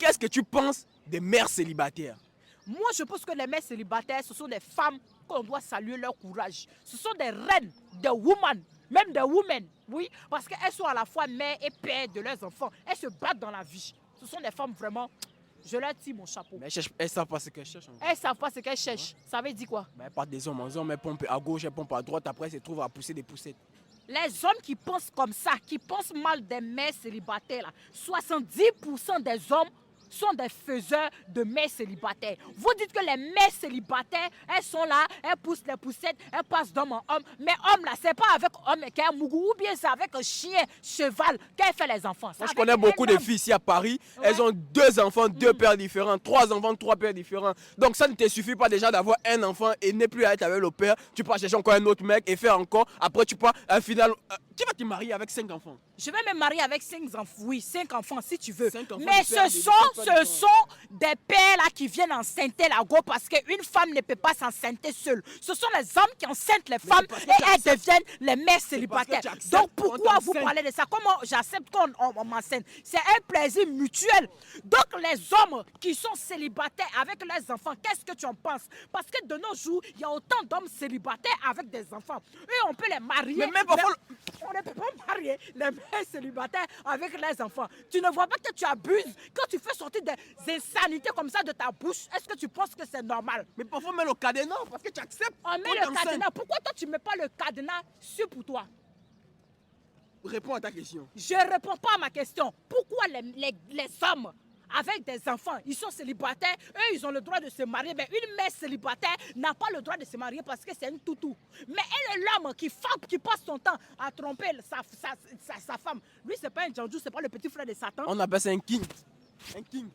qu'est-ce que tu penses des mères célibataires? Moi, je pense que les mères célibataires, ce sont des femmes qu'on doit saluer leur courage. Ce sont des reines, des women, même des women, oui, parce qu'elles sont à la fois mères et pères de leurs enfants. Elles se battent dans la vie. Ce sont des femmes vraiment, je leur tire mon chapeau. Mais elles ne savent pas ce qu'elles cherchent. Elles ne savent pas ce qu'elles cherchent. Ça veut dire quoi? Mais elles partent des hommes en hommes, elles pompent à gauche, elles pompent à droite, après elles se trouvent à pousser des poussettes. Les hommes qui pensent comme ça, qui pensent mal des mères célibataires, là, 70% des hommes sont des faiseurs de mères célibataires. Vous dites que les mères célibataires, elles sont là, elles poussent les poussettes, elles passent d'homme en homme. Mais homme là, c'est pas avec homme qu'elle mougou, ou bien c'est avec un chien, cheval, qu'elle fait les enfants. Moi, je connais beaucoup de filles ici à Paris. Ouais. Elles ont 2 enfants, 2 pères différents, 3 enfants, 3 pères différents. Donc ça ne te suffit pas déjà d'avoir un enfant et ne plus être avec le père. Tu peux chercher encore un autre mec et faire encore. Après, tu peux, un final. Tu vas te marier avec 5 enfants. Je vais me marier avec 5 enfants, oui, 5 enfants si tu veux. Enfants, mais ce sont des pères là qui viennent enceinter la go parce qu'une femme ne peut pas s'enceinter seule. Ce sont les hommes qui enceintent les femmes et elles deviennent les mères célibataires. Donc pourquoi vous parlez de ça? Comment j'accepte qu'on m'enseigne? C'est un plaisir mutuel. Donc les hommes qui sont célibataires avec leurs enfants, qu'est-ce que tu en penses? Parce que de nos jours, il y a autant d'hommes célibataires avec des enfants. Eux, on peut les marier. Mais même parfois... On ne peut pas marier les mères célibataires avec les enfants. Tu ne vois pas que tu abuses quand tu fais sortir des insanités comme ça de ta bouche? Est-ce que tu penses que c'est normal? Mais parfois, on met le cadenas parce que tu acceptes. On met le cadenas. Pourquoi toi, tu ne mets pas le cadenas sur pour toi? Réponds à ta question. Je ne réponds pas à ma question. Pourquoi les hommes avec des enfants, ils sont célibataires, eux ils ont le droit de se marier, mais une mère célibataire n'a pas le droit de se marier parce que c'est une toutou. Mais elle est l'homme qui passe son temps à tromper sa femme. Lui c'est pas un Djandjou, c'est pas le petit frère de Satan. On appelle ça un king. Un king.